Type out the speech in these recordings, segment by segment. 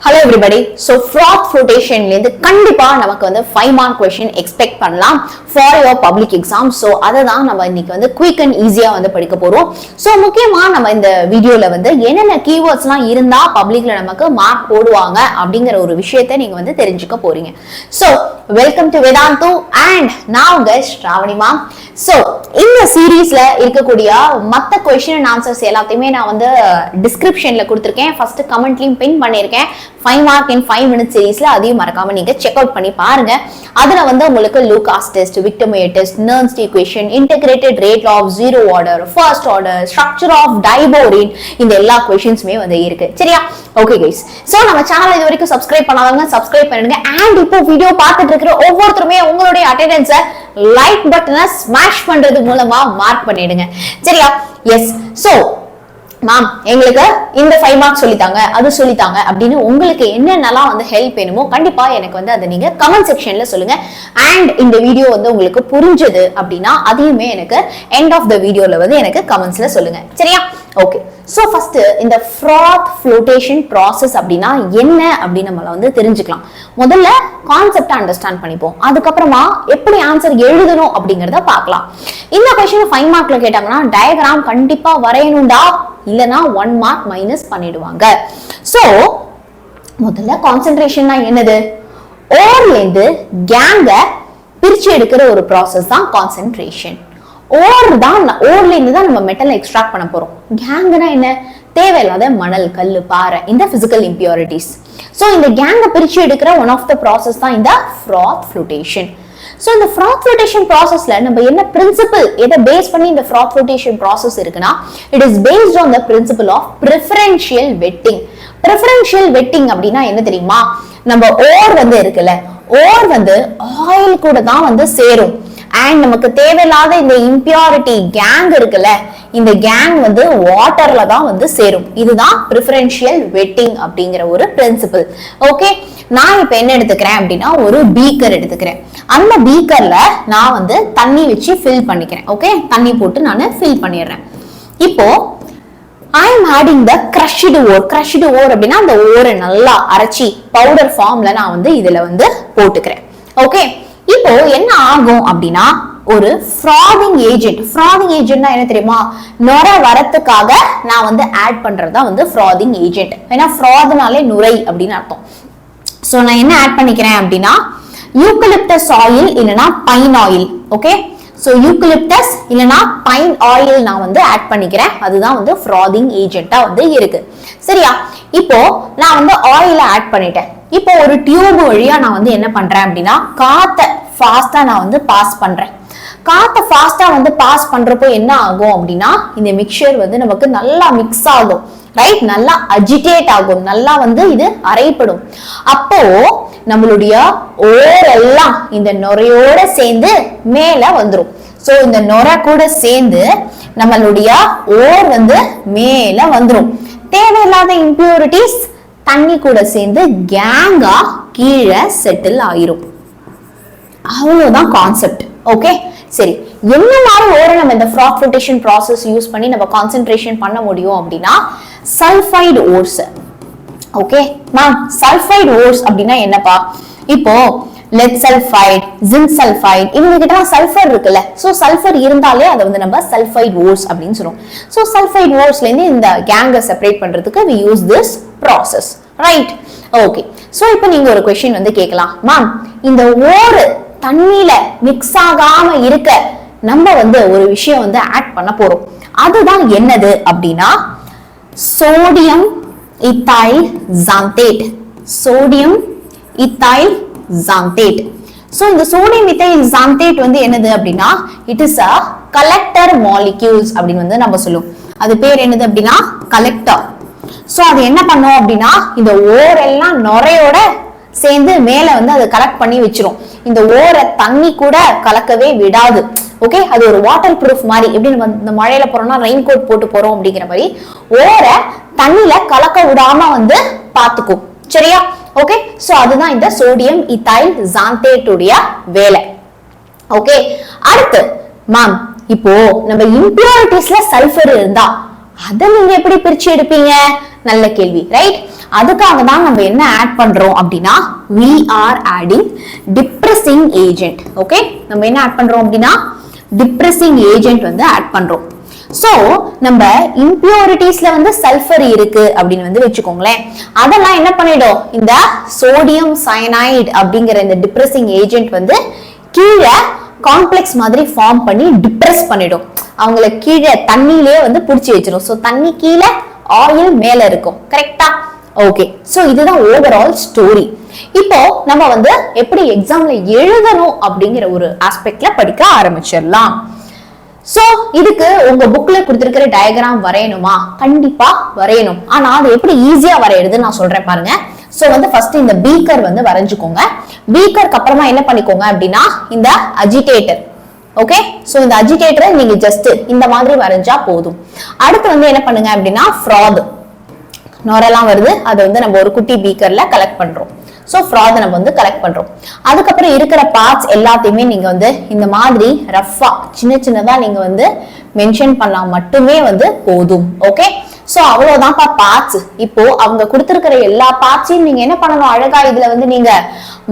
Hello everybody. So froth flotation லேந்து கண்டிப்பா நமக்கு வந்து 5 mark question expect பண்ணலாம் for your public exam. So அதை தான் நம்ம இன்னைக்கு வந்து quick and easy-ஆ வந்து படிக்க போறோம். So முக்கியமா நம்ம இந்த வீடியோல வந்து என்னென்ன keywordsலாம் இருந்தா பப்ளிக்ல நமக்கு மார்க் போடுவாங்க அப்படிங்கிற ஒரு விஷயத்தை நீங்க வந்து தெரிஞ்சுக்க போறீங்க. So welcome to Vedantu and now guys Shravani ma'am. So இந்த சீரீஸ்ல இருக்கக்கூடிய மத்த question and answers எல்லாத்தையுமே நான் வந்து டிஸ்கிரிப்ஷன்ல கொடுத்திருக்கேன். ஃபர்ஸ்ட் கமெண்ட்லயும் பின் பண்ணிருக்கேன். 5 mark in 5 minute சீரீஸ்ல அதையும் மறக்காம நீங்க செக் அவுட் பண்ணி பாருங்க. அதுல வந்து உங்களுக்கு Lucas test, Victor Meyer test, Nernst equation, integrated rate of zero order, first order, structure of diborane, இந்த எல்லா क्वेश्चंसமே வந்து இருக்கு. சரியா? Okay guys. சோ நம்ம சேனலை இது வரைக்கும் சப்ஸ்கிரைப் பண்ணாதவங்க சப்ஸ்கிரைப் பண்ணுங்க. அண்ட் இப்போ வீடியோ பார்த்துட்டு இருக்கிற ஒவ்வொருத்தருமே உங்களுடைய அட்டெண்டன்ஸை லைக் பட்டனை ஸ்மாஷ் பண்றது மூலமா மார்க் பண்ணிடுங்க. சரியா? எஸ். சோ மேம் எங்களுக்கு இந்த 5 மார்க் சொல்லித்தாங்க அது சொல்லித்தாங்க அப்படின்னு உங்களுக்கு என்னென்னலாம் வந்து ஹெல்ப் வேணுமோ கண்டிப்பா எனக்கு வந்து அதை நீங்க கமெண்ட் செக்ஷன்ல சொல்லுங்க. அண்ட் இந்த வீடியோ வந்து உங்களுக்கு புரிஞ்சது அப்படின்னா அதையுமே எனக்கு எண்ட் ஆஃப் த வீடியோல வந்து எனக்கு கமெண்ட்ஸ்ல சொல்லுங்க. சரியா? ஓகே. சோ ஃபர்ஸ்ட் இந்த froth flotation process அப்படின்னா என்ன அப்படின்னு நம்மள வந்து தெரிஞ்சுக்கலாம். முதல்ல கான்செப்ட் அண்டர்ஸ்டாண்ட் பண்ணிப்போம். அதுக்கப்புறமா எப்படி ஆன்சர் எழுதணும் அப்படிங்கறத பார்க்கலாம். இந்த क्वेश्चन 5 மார்க்ல கேட்டாங்கன்னா டயகிராம் கண்டிப்பா வரையணும்டா, இல்லனா 1 மார்க் மைனஸ் பண்ணிடுவாங்க. சோ முதல்ல கான்சென்ட்ரேஷன்னா என்னது? ஓர்ல இருந்து கேங்க பிரிச்சு எடுக்கிற ஒரு process தான் கான்சென்ட்ரேஷன். ஓர்ல இருந்து தான் நம்ம மெட்டலை எக்ஸ்ட்ராக்ட் பண்ண போறோம். கேங்னா என்ன? தேவையில்லாத மணல், கல்லு, பாறை, இந்த பிசிக்கல் இம்பியூரிட்டிஸ். சோ இந்த கேங்க பிரிச்சு எடுக்கிற ஒன் ஆஃப் த ப்ராசஸ் தான் இந்த froth flotation. சோ இந்த froth flotation processல நம்ம என்ன பிரின்சிபல், எதை பேஸ் பண்ணி இந்த froth flotation process இருக்குன்னா, it is based on the principle of preferential wetting. preferential wetting அப்படின்னா என்ன தெரியுமா? நம்ம ஓர் வந்து இருக்குல்ல, ஓர் வந்து ஆயில் கூட தான் வந்து சேரும். அண்ட் நமக்கு தேவையில்லாத இந்த இம்பியூரிட்டி கேங் இருக்குல்ல, இந்த கேங் வந்து வாட்டர்ல தான் வந்து சேரும். இதுதான் பிரிஃபரன்ஷியல் வெட்டிங் அப்படிங்கிற ஒரு பிரின்சிபல். ஓகே, நான் இப்ப என்ன எடுத்துக்கிறேன் அப்படின்னா ஒரு பீக்கர் எடுத்துக்கிறேன். அந்த பீக்கர்ல நான் வந்து தண்ணி வச்சு ஃபில் பண்ணிக்கிறேன். ஓகே, தண்ணி போட்டு நான் ஃபில் பண்ணிடுறேன். இப்போ I am adding the crushed ore. crushed ore அப்படின்னா அந்த ஓரை நல்லா அரைச்சி பவுடர் ஃபார்ம்ல நான் வந்து இதுல வந்து போட்டுக்கிறேன். ஓகே, இப்போ என்ன ஆகும் அப்படின்னா ஒரு ஃப்ராதிங் ஏஜென்ட். ஃப்ராதிங் ஏஜென்ட்னா என்ன தெரியுமா? நுரை வரத்துக்காக நான் வந்து ஆட் பண்றதா வந்து ஃப்ராதிங் ஏஜென்ட். ஏன்னா ஃப்ராத்னாலே நுரை அப்படின்னு அர்த்தம். சோ நான் என்ன ஆட் பண்ணிக்கிறேன் அப்படின்னா யூக்கலிப்டஸ் ஆயில் இல்லனா pine oil. Okay, so eucalyptus இல்லனா பைன் ஆயில் நான் வந்து ஆட் பண்ணிக்கிறேன். அதுதான் வந்து ஃப்ராதிங் ஏஜென்ட்டா வந்து இருக்கு. சரியா? இப்போ நான் வந்து ஆயில ஆட் பண்ணிட்டேன். இப்போ ஒரு டியூப் வழியா நான் வந்து என்ன பண்றேன் அப்படின்னா காத்த ஃபாஸ்டா நான் வந்து பாஸ் பண்றேன். காத்த ஃபாஸ்டா வந்து பாஸ் பண்றப்போ என்ன ஆகும் அப்படின்னா இந்த மிக்சர் வந்து நமக்கு நல்லா மிக்ஸ் ஆகும். ரைட்? நல்லா அஜிடேட் ஆகும், நல்லா வந்து இது அரைப்படும். அப்போ நம்மளுடைய ஓரெல்லாம் இந்த நுரையோட சேர்ந்து மேல வந்துரும். சோ இந்த நுரை கூட சேர்ந்து நம்மளுடைய ஓர் வந்து மேல வந்துரும். தேவையில்லாத இம்பியூரிட்டிஸ் தண்ணி கூட சேர்ந்து கேங்கா கீழே செட்டில் ஆயிரும். அவ்வளவுதான் கான்செப்ட். ஓகே, சரி, என்ன மாதிரி ஓரை நம்ம இந்த froth flotation process யூஸ் பண்ணி நம்ம கான்சென்ட்ரேஷன் பண்ண முடியும் அப்படின்னா sulphide ores. Okay ma'am, sulphide ores அப்படின்னா என்னப்பா? இப்போ லெட் சல்ஃபைடு, ஜிங்க் சல்ஃபைடு, இவங்க கிட்ட சல்ஃபர் இருக்குல்ல, சோ சல்ஃபர் இருந்தாலே அதை வந்து நம்ம சல்ஃபைடு ஓர்ஸ் அப்படின்னு சொல்றோம். சோ சல்ஃபைடு ஓர்ஸ்ல இருந்து இந்த கேங்கை செப்பரேட் பண்றதுக்கு we use this process. Right? Okay, so இப்போ நீங்க ஒரு क्वेश्चन வந்து கேட்கலாம், மேம் இந்த ஓர் தண்ணியில மிக்ஸ் ஆகாம இருக்க நம்ம வந்து ஒரு விஷயம் வந்து ஆட் பண்ண போறோம். அதுதான் என்னது அப்படின்னா sodium ethyl xanthate. Sodium ethyl xanthate. So இந்த சோடியம் இத்தைல் ஜாந்தேட் வந்து என்னது அப்படின்னா it is a collector molecules அப்படின்னு வந்து நம்ம சொல்லுவோம். அது பேர் என்னது அப்படின்னா கலெக்டர். சோ அது என்ன பண்ணும் அப்படின்னா இந்த ஓரெல்லாம் நுரையோட சேர்ந்து மேல வந்து அதை கலெக்ட் பண்ணி வச்சிரும். இந்த ஓரை தண்ணி கூட கலக்கவே விடாது. ஓகே, அது ஒரு வாட்டர் ப்ரூஃப் மாதிரி. எப்படி நம்ம இந்த மழையில போறோம்னா ரெயின் கோட் போட்டு போறோம் அப்படிங்கிற மாதிரி ஓரை தண்ணியில கலக்க விடாம வந்து பாத்துக்கும். சரியா? ஓகே, சோ அதுதான் இந்த சோடியம் இத்தைல் ஜாந்தேட் உடைய வேலை. ஓகே, அடுத்து மேம் இப்போ நம்ம இம்பியூரிட்டிஸ்ல சல்ஃபர் இருந்தா அதை நீங்க எப்படி பிரிச்சு எடுப்பீங்க? நல்ல கேள்வி. ரைட்? அதுக்காக தான் நம்ம என்ன ஆட் பண்றோம் அப்படின்னா we are adding depressing agent. Okay, நம்ம என்ன ஆட் பண்றோம் அப்படின்னா depressing agent வந்து ஆட் பண்றோம். சோ நம்ம இம்பியூரிட்டிஸ்ல வந்து சல்ஃபர் இருக்கு அப்படின்னு வந்து வெச்சுக்கோங்களேன். அதெல்லாம் என்ன பண்ணிடும், இந்த சோடியம் சயனைடு அப்படிங்கிற இந்த டிப்ரெசிங் ஏஜென்ட் வந்து கீழே காம்ப்ளெக்ஸ் மாதிரி ஃபார்ம் பண்ணி டிப்ரெஸ் பண்ணிடும். அவங்கள கீழே தண்ணியிலேயே வந்து புடிச்சு வச்சிடும். சோ தண்ணி கீழே, ஆயில் மேல இருக்கும். கரெக்டா? ஓகே, சோ இதுதான் ஓவரால் ஸ்டோரி. இப்போ நம்ம வந்து எப்படி எக்ஸாம்ல எழுதணும் அப்படிங்கிற ஒரு ஆஸ்பெக்ட்ல படிக்க ஆரம்பிச்சிடலாம். சோ இதுக்கு உங்க புக்ல கொடுத்திருக்கிற டயக்ராம் வரையணுமா? கண்டிப்பா வரையணும். ஆனா அது எப்படி ஈஸியா வரையிறது நான் சொல்றேன் பாருங்க. சோ வந்து ஃபர்ஸ்ட் இந்த பீக்கர் வந்து வரைஞ்சுக்கோங்க. பீக்கருக்கு அப்புறமா என்ன பண்ணிக்கோங்க அப்படின்னா இந்த அஜிடேட்டர். ஓகே, சோ இந்த அஜிடேட்டரை நீங்க ஜஸ்ட் இந்த மாதிரி வரைஞ்சா போதும். அடுத்து வந்து என்ன பண்ணுங்க அப்படின்னா ஃப்ராத், நொரெல்லாம் வருது, அதை வந்து நம்ம ஒரு குட்டி பீக்கர்ல கலெக்ட் பண்றோம். சோ ஃப்ராத் நம்ம வந்து கலெக்ட் பண்றோம். அதுக்கப்புறம் இருக்கிற பார்ட்ஸ் எல்லாத்தையுமே நீங்க வந்து இந்த மாதிரி ரஃபா சின்ன சின்னதா நீங்க வந்து மென்ஷன் பண்ணா மட்டுமே வந்து போதும். ஓகே, சோ அவ்வளவுதான்ப்பா பார்ட்ஸ். இப்போ அவங்க கொடுத்திருக்கிற எல்லா பார்ட்ஸையும் நீங்க என்ன பண்ணணும், அழகா இதுல வந்து நீங்க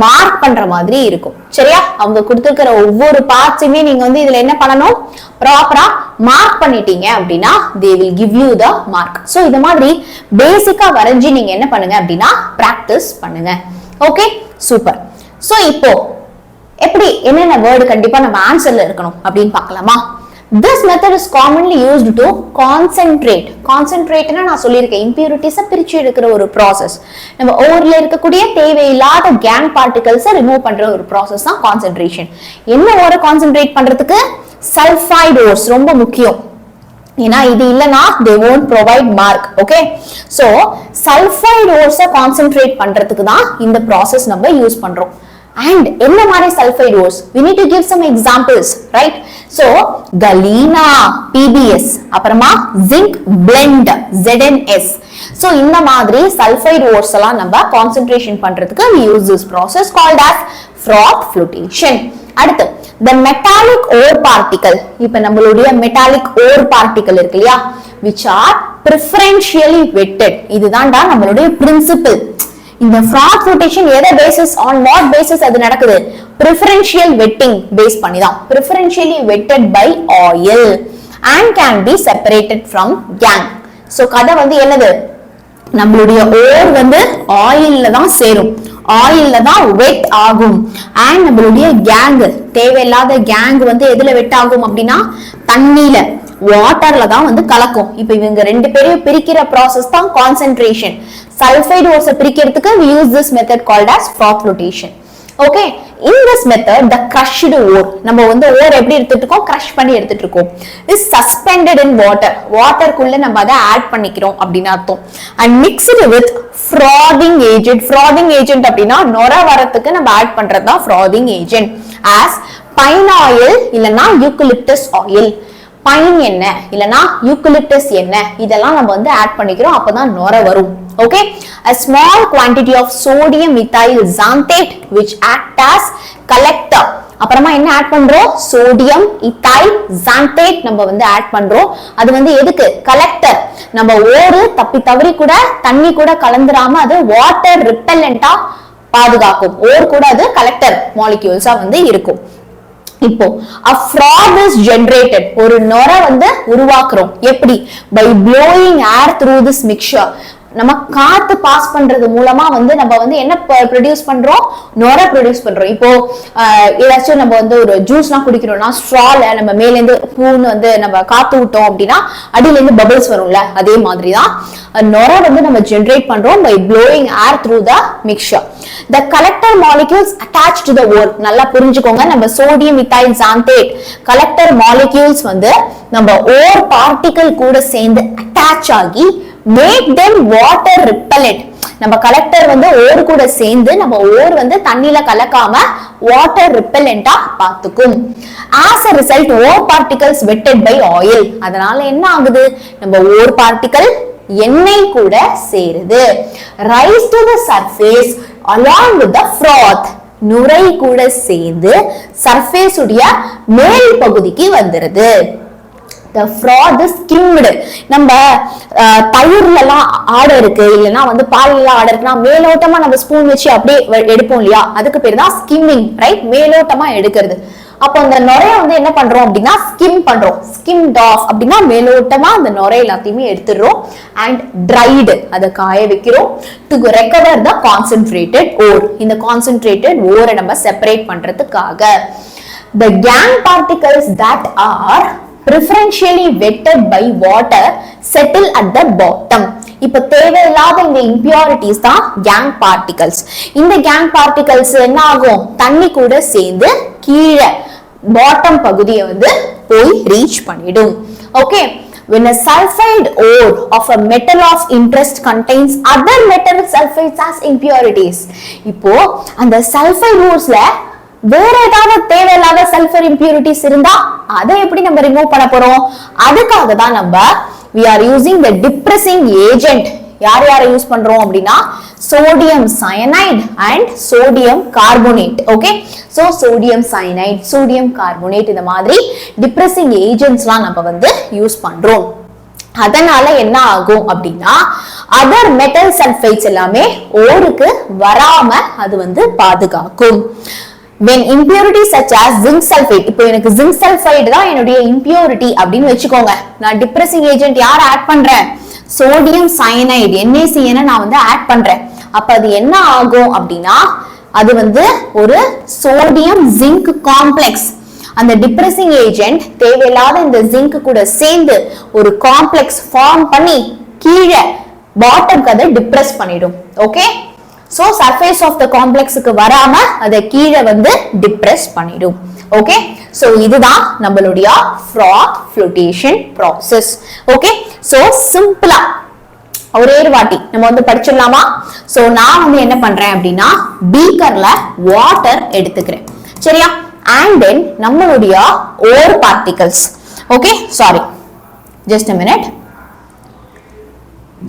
மார்க் பண்ற மாதிரி இருக்கும். சரியா? அவங்க கொடுத்திருக்கிற ஒவ்வொரு பார்ட்ஸுமே நீங்க வந்து இதுல என்ன பண்ணணும், ப்ராப்பரா மார்க் பண்ணிட்டீங்க அப்படின்னா they will give you the mark. So இந்த மாதிரி பேசிக்கா வரைஞ்சி நீங்க என்ன பண்ணுங்க அப்படின்னா பிராக்டிஸ் பண்ணுங்க. Okay, super. சோ இப்போ எப்படி என்னென்ன வேர்டு கண்டிப்பா நம்ம ஆன்சர்ல இருக்கணும் அப்படின்னு பார்க்கலாமா? This method is commonly used to concentrate. Concentrate னா நான் சொல்லியிருக்கேன், impurities பிரிச்சு எடுக்கிற ஒரு ப்ராசஸ். நம்ம ஓவர்ல இருக்கக்கூடிய தேவையில்லாத கேங் பார்ட்டிகல்ஸ் ரிமூவ் பண்ற ஒரு ப்ராசஸ் தான் கான்சென்ட்ரேஷன். என்ன ஓரை கான்சென்ட்ரேட் பண்றதுக்கு? சல்ஃபைடு ஓர்ஸ் ரொம்ப முக்கியம். ஏன்னா இது இல்லனா they won't provide mark. Okay, so sulphide ores concentrate பண்றதுக்கு தான் இந்த ப்ராசஸ் நம்ம யூஸ் பண்றோம். And என்ன மாதிரி sulphide ores? we need to give some examples, right? So galena, PbS, அப்புறமா zinc blend, ZnS. so இந்த மாதிரி சல்ஃபைடு ஓர்ஸ் எல்லாம் நம்ம கான்சென்ட்ரேஷன் பண்றதுக்கு we use this process called as froth flotation. அடுத்து the metallic ore particle. இப்ப நம்மளுடைய metallic ore particle இருக்கு இல்லையா, which are preferentially wetted. இதுதான்டா நம்மளுடைய பிரின்சிபிள். இந்த froth flotation எதை basis, on what basis அது நடக்குது? preferential wetting பேஸ் பண்ணி தான். preferentially wetted by oil and can be separated from gang. So கதை வந்து என்னது, நம்மளுடைய ஓர் வந்து ஆயில்ல தான் சேரும், ஆயில்ல தான் வெட் ஆகும். அண்ட் நம்மளுடைய கேங், தேவையில்லாத கேங் வந்து எதுல வெட் ஆகும் அப்படின்னா தண்ணியில, வாட்டர்ல தான் வந்து கலக்கும். இப்ப இவங்க ரெண்டு பேரையும் பிரிக்கிற ப்ராசஸ் தான் கான்சென்ட்ரேஷன். சல்ஃபைடு ஓர்ஸை பிரிக்கிறதுக்கு we use this method called as froth flotation. Okay, in this method the crushed ore, நம்ம வந்து ஓர் எப்படி எடுத்துட்டு இருக்கோம், கிரஷ் பண்ணி எடுத்துட்டு இருக்கோம், is suspended in water. வாட்டருக்குள்ள நம்ம அதை ஆட் பண்ணிக்கிறோம் அப்படின்னு அர்த்தம். and mixed with frothing agent. frothing agent அப்படின்னா நொர வரத்துக்கு நம்ம ஆட் பண்றது தான் frothing agent. as pine oil இல்லனா eucalyptus oil. பைன் என்ன இல்லனா யூக்கலிப்டஸ் என்ன, இதெல்லாம் நம்ம வந்து ஆட் பண்ணிக்கிறோம், அப்பதான் நொர வரும். Okay, a small quantity of sodium ethyl xanthate which act as collector. அப்புறமா என்ன ஆட் பண்றோம், சோடியம் இத்தைல் xanthate நம்ம வந்து ஆட் பண்றோம். அது வந்து எதுக்கு, கலெக்டர். நம்ம ஓரு தப்பி தவறி கூட தண்ணி கூட கலந்துராம அது வாட்டர் ரிப்பெல்லண்டா பாதுகாக்கும். ஓர் கூட அது கலெக்டர் மாலிக்யூல்ஸா வந்து இருக்கும். இப்போ a froth is generated, ஒரு நொர வந்து உருவாக்குறோம். எப்படி? by blowing air through this mixture. நம்ம காத்து பாஸ் பண்றது மூலமா வந்து நம்ம வந்து என்ன ப்ரொடியூஸ் பண்றோம், நொர ப்ரொடியூஸ் பண்றோம். இப்போ ஏதாச்சும் நம்ம வந்து ஒரு ஜூஸ் எல்லாம் குடிக்கிறோம்னா ஸ்ட்ரால நம்ம மேல இருந்து பூன்னு வந்து நம்ம காத்து விட்டோம் அப்படின்னா அடியில இருந்து பபிள்ஸ் வரும்ல, அதே மாதிரிதான் நொர வந்து நம்ம ஜெனரேட் பண்றோம் by blowing air through the mixture. the collector molecules attached to the ore. நல்லா புரிஞ்சுக்கோங்க, நம்ம sodium ethyl xanthate collector molecules வந்து நம்ம ஓர் பார்ட்டிகல் கூட சேர்ந்து அட்டாச் ஆகி make them water repellent. நம்ம கலெக்டர் வந்து ஓர் கூட சேர்ந்து நம்ம ஓர் வந்து தண்ணில கலக்காம water ரிப்பெல்லண்டா பாத்துக்கும். as a result ore particles wetted by oil. அதனால என்ன ஆகுது, நம்ம ஓர் பார்ட்டிகல் எண்ணெய் கூட சேருது. rise to the surface along with the froth. நுரை கூட சேர்ந்து சர்ஃபேஸ் உடைய மேல் பகுதிக்கு வந்துருது. The fraud is skimmed. நம்ம தயிர்ல எல்லாம் ஆடை இருக்கு இல்லைன்னா வந்து பால்ல எல்லாம் ஆடை இருக்குன்னா மேலோட்டமா நம்ம ஸ்பூன் வச்சு அப்படியே எடுப்போம் இல்லையா, அதுக்கு பேர் தான் ஸ்கிம்மிங், ரைட்? மேலோட்டமா எடுக்கிறது. அப்போ அந்த நுரைய வந்து என்ன பண்றோம் அப்படின்னா ஸ்கிம் பண்றோம். ஸ்கிம்ட் ஆஃப் அப்படின்னா மேலோட்டமா அந்த நுரை எல்லாத்தையுமே எடுத்துடுறோம். அண்ட் ட்ரைடு, அதை காய வைக்கிறோம். டு ரெக்கவர் த கான்சென்ட்ரேட்டட் ஓர், இந்த கான்சென்ட்ரேட்டட் ஓரை நம்ம செப்பரேட் பண்றதுக்காக. The gang particles that are preferentially wetted by water settle at the bottom. இப்ப தேவையில்லாத இந்த impurities தான் gang particles. இந்த gang particles என்ன ஆகும், தண்ணி கூட சேர்ந்து கீழே பாட்டம் பகுதியை வந்து போய் ரீச் பண்ணிடும். Okay, when a sulfide ore of a metal of interest contains other metal sulfides as impurities. இப்போ அந்த sulfide oresல வேற ஏதாவது தேவையில்லாத சல்ஃபர் இம்பியூரிட்டிஸ் இருந்தா அதை எப்படி நம்ம ரிமூவ் பண்ண போறோம்? அதுக்காக தான் நம்ம we are using the depressing agent. யார் யாரை யூஸ் பண்றோம் அப்படின்னா sodium cyanide and sodium carbonate. Okay, so sodium cyanide, sodium carbonate, இந்த மாதிரி டிப்ரெசிங் ஏஜென்ட்ஸ்லாம் நம்ம வந்து யூஸ் பண்றோம். அதனால என்ன ஆகும் அப்படின்னா அதர் மெட்டல் சல்ஃபைட்ஸ் எல்லாமே ஓருக்கு வராம அது வந்து பாதுகாக்கும். When impurities such as zinc sulfate, இப்போ எனக்கு zinc sulfide தான் என்னுடைய impurity அப்படின்னு வெச்சுக்கோங்க. நான் depressing agent யார் ஆட் பண்றேன்? சோடியம் சயனைடு NaCN நான் வந்து ஆட் பண்றேன். அப்ப அது என்ன ஆகும் அப்படின்னா அது வந்து ஒரு சோடியம் ஜிங்க் காம்ப்ளெக்ஸ். அந்த டிப்ரெசிங் ஏஜென்ட் தேவையில்லாத இந்த ஜிங்க் கூட சேர்ந்து ஒரு காம்ப்ளெக்ஸ் ஃபார்ம் பண்ணி கீழே பாட்டம்க்கு அதை டிப்ரெஸ் பண்ணிடும். Okay, so surface of the complex க்கு வராம அதை கீழே வந்து டிப்ரெஸ் பண்ணிடும். ஓகே, so இதுதான் நம்மளுடைய froth flotation process. Okay, so சிம்பிளா ஒரே ஒரு வாட்டி நம்ம வந்து படிச்சிடலாமா? so நான் வந்து என்ன பண்றேன் அப்படின்னா பீக்கர்ல வாட்டர் எடுத்துக்கிறேன், சரியா? and then நம்மளுடைய ore particles. Okay, sorry, just a minute.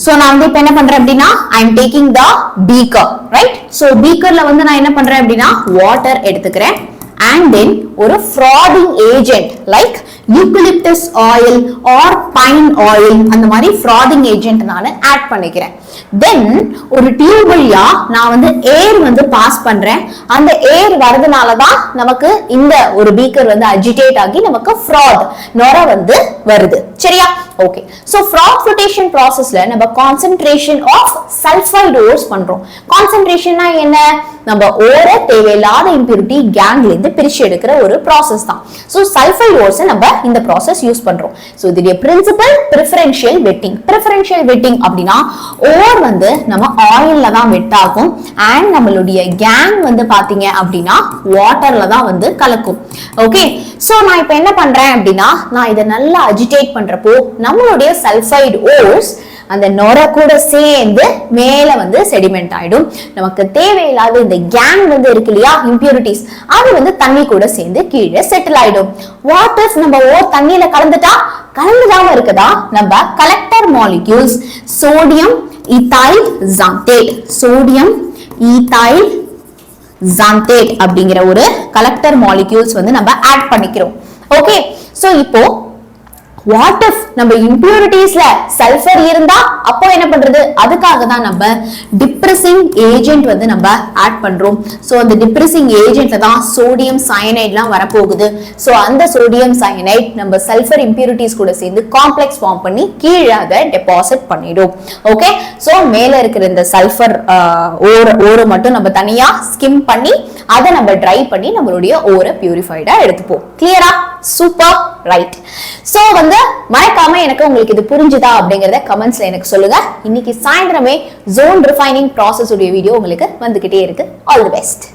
So நான் வந்து இப்ப என்ன பண்றேன் அப்படின்னா I am taking the beaker, right? So beakerல வந்து நான் என்ன பண்றேன் அப்படின்னா water எடுத்துக்கிறேன் and then ஒரு frothing agent like eucalyptus oil or pine oil அந்த மாதிரி frothing agent நான் ஆட் பண்ணிக்கிறேன். then ஒரு டியூப் வழியா நான் வந்து ஏர் வந்து பாஸ் பண்றேன். அந்த ஏர் வரதுனால தான் நமக்கு இந்த ஒரு பீக்கர் வந்து அஜிடேட் ஆகி நமக்கு froth நுரை வந்து வருது, சரியா? ஓகே, சோ froth flotation processல நம்ம concentration of sulfide ores பண்றோம். கான்சென்ட்ரேஷன்னா என்ன? நம்ம ஓரை தேவையில்லாத impurity கேங்ல இருந்து பிரிச்சு எடுக்கிற ஒரு process தான். சோ sulfide ores நம்ம இந்த process யூஸ் பண்றோம். சோ இதோட principal preferential wetting. preferential wetting அப்படினா ஓர் வந்து நம்ம ஆயில்ல தான் வெட் ஆகும் and நம்மளுடைய கேங் வந்து பாத்தீங்க அப்படினா வாட்டர்ல தான் வந்து கலக்கும். ஓகே, சோ நான் இப்போ என்ன பண்றேன் அப்படினா நான் இத நல்லா அஜிடேட் பண்றப்போ நம்மளுடைய சல்ஃபைடு ஓர்ஸ் அந்த நுரை கூட சேர்ந்து மேல வந்து செடிமெண்ட் ஆயிடும். நமக்கு தேவையில்லாத இந்த கேங் வந்து இருக்கு இல்லையா, இம்பியூரிட்டிஸ், அது வந்து தண்ணி கூட சேர்ந்து கீழே செட்டில் ஆயிடும். வாட்டர்ஸ் நம்ம ஓர் தண்ணியில கலந்துடாம இருக்குதா நம்ம collector molecules sodium ethyl xanthate, sodium ethyl xanthate அப்படிங்கிற ஒரு கலெக்டர் மாலிக்யூல்ஸ் வந்து நம்ம ஆட் பண்ணிக்கிறோம். ஓகே, சோ இப்போ வாட் இஃப் நம்ம இம்பியூரிட்டிஸ்ல சல்ஃபர் இருந்தா அப்போ என்ன பண்றது? அதுக்காக தான் நம்ம டிப்ரெசிங் ஏஜென்ட் வந்து நம்ம ஆட் பண்றோம். சோ அந்த டிப்ரெசிங் ஏஜென்ட்ல தான் சோடியம் சயனைட்லாம் வரப்போகுது. சோ அந்த சோடியம் சயனைட் நம்ம சல்ஃபர் இம்பியூரிட்டிஸ் கூட சேர்ந்து காம்ப்ளெக்ஸ் ஃபார்ம் பண்ணி கீழே அதை டெபாசிட் பண்ணிடும். ஓகே, சோ மேல இருக்கிற இந்த சல்ஃபர் ஓரை மட்டும் நம்ம தனியா ஸ்கிம் பண்ணி அதை நம்ம ட்ரை பண்ணி நம்மளுடைய ஓரை பியூரிஃபைடா எடுத்துப்போம். கிளியரா? Super, right. சோ வந்து மறக்காம எனக்கு உங்களுக்கு இது புரிஞ்சுதா அப்படிங்கறத கமெண்ட்ஸ்ல எனக்கு சொல்லுங்க. இன்னைக்கு சாயந்தரமே ஜோன் ரிஃபைனிங் ப்ராசஸ் உடைய வீடியோ உங்களுக்கு வந்துகிட்டே இருக்கு. All the best.